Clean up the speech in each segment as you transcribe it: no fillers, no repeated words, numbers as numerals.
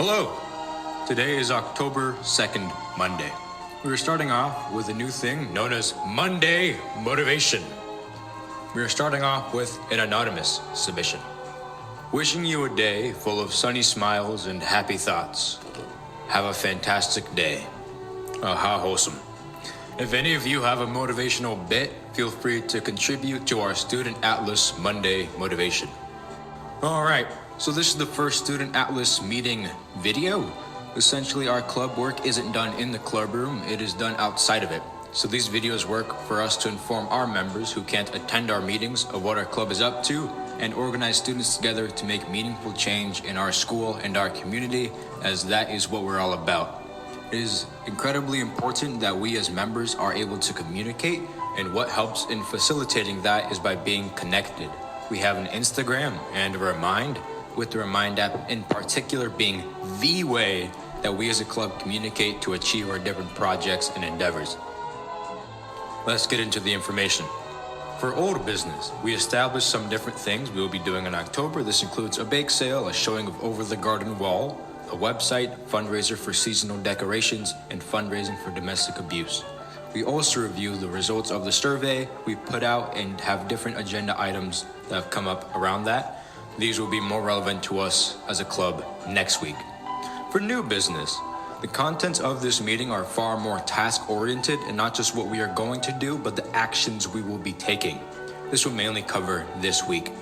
Hello! Today is October 2nd, Monday. We are starting off with a new thing known as Monday Motivation. We are starting off with an anonymous submission. Wishing you a day full of sunny smiles and happy thoughts. Have a fantastic day. Oh, how wholesome. If any of you have a motivational bit, feel free to contribute to our Student Atlas Monday Motivation. Alright, so this is the first Student Atlas meeting video. Essentially, our club work isn't done in the club room, it is done outside of it. So these videos work for us to inform our members who can't attend our meetings of what our club is up to and organize students together to make meaningful change in our school and our community, as that is what we're all about. It is incredibly important that we as members are able to communicate, and what helps in facilitating that is by being connected. We have an Instagram and a Remind, with the Remind app in particular being the way that we as a club communicate to achieve our different projects and endeavors. Let's get into the information. For old business, we established some different things we will be doing in October. This includes a bake sale, a showing of Over the Garden Wall, a website, fundraiser for seasonal decorations, and fundraising for domestic abuse. We also review the results of the survey we put out and have different agenda items that have come up around that. These will be more relevant to us as a club next week. For new business, the contents of this meeting are far more task-oriented and not just what we are going to do, but the actions we will be taking. This will mainly cover this week.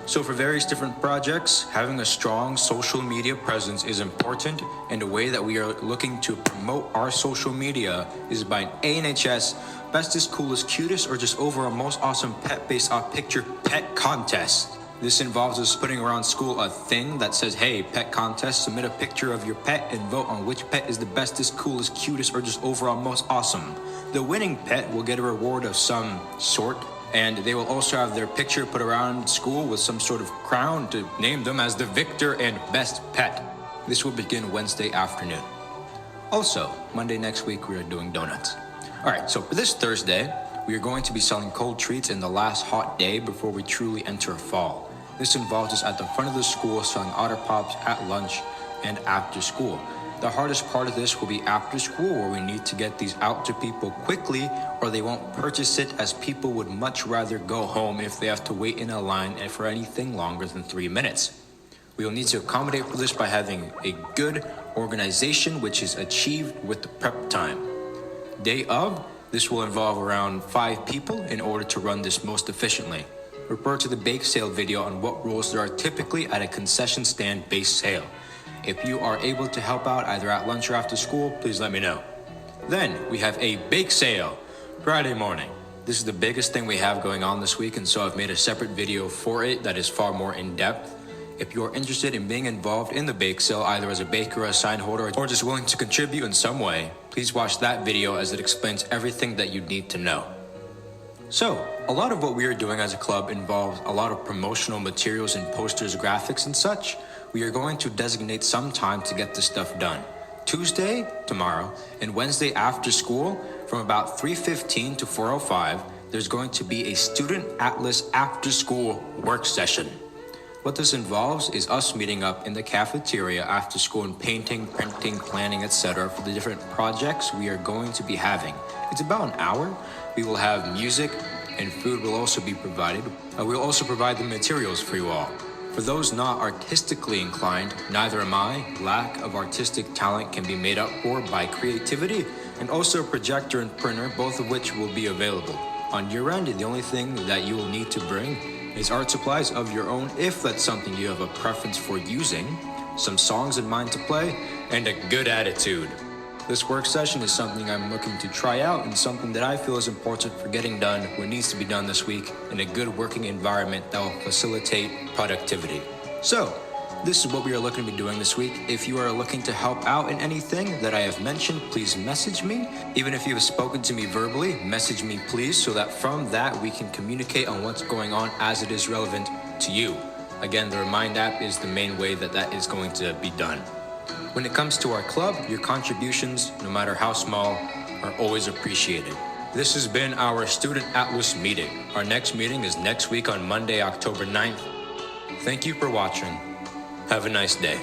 So for various different projects, having a strong social media presence is important, and the way that we are looking to promote our social media is by an ANHS Bestest, Coolest, Cutest, or just overall most awesome pet based off picture pet contest. This involves us putting around school a thing that says, hey, pet contest, submit a picture of your pet and vote on which pet is the bestest, coolest, cutest, or just overall most awesome. The winning pet will get a reward of some sort, and they will also have their picture put around school with some sort of crown to name them as the victor and best pet. This will begin Wednesday afternoon. Also, Monday next week we are doing donuts. Alright, so for this Thursday, we are going to be selling cold treats in the last hot day before we truly enter fall. This involves us at the front of the school selling Otter Pops at lunch and after school. The hardest part of this will be after school, where we need to get these out to people quickly or they won't purchase it, as people would much rather go home if they have to wait in a line for anything longer than 3 minutes. We will need to accommodate for this by having a good organization, which is achieved with the prep time. Day of, this will involve around 5 people in order to run this most efficiently. Refer to the bake sale video on what rules there are typically at a concession stand based sale. If you are able to help out either at lunch or after school, please let me know. Then we have a bake sale Friday morning. This is the biggest thing we have going on this week, and so I've made a separate video for it that is far more in depth. If you are interested in being involved in the bake sale, either as a baker, a sign holder, or just willing to contribute in some way, please watch that video as it explains everything that you need to know. So, a lot of what we are doing as a club involves a lot of promotional materials and posters, graphics and such. We are going to designate some time to get this stuff done. Tuesday, tomorrow, and Wednesday after school, from about 3:15 to 4:05, there's going to be a Student Atlas after school work session. What this involves is us meeting up in the cafeteria after school and painting, printing, planning, etc. for the different projects we are going to be having. It's about an hour. We will have music, and food will also be provided. We'll also provide the materials for you all. For those not artistically inclined, neither am I. Lack of artistic talent can be made up for by creativity, and also a projector and printer, both of which will be available. On your end, the only thing that you will need to bring is art supplies of your own, if that's something you have a preference for using, some songs in mind to play, and a good attitude. This work session is something I'm looking to try out, and something that I feel is important for getting done what needs to be done this week in a good working environment that will facilitate productivity. So, this is what we are looking to be doing this week. If you are looking to help out in anything that I have mentioned, please message me. Even if you have spoken to me verbally, message me please, so that from that we can communicate on what's going on as it is relevant to you. Again, the Remind app is the main way that that is going to be done. When it comes to our club, your contributions, no matter how small, are always appreciated. This has been our Student Atlas meeting. Our next meeting is next week on Monday, October 9th. Thank you for watching. Have a nice day.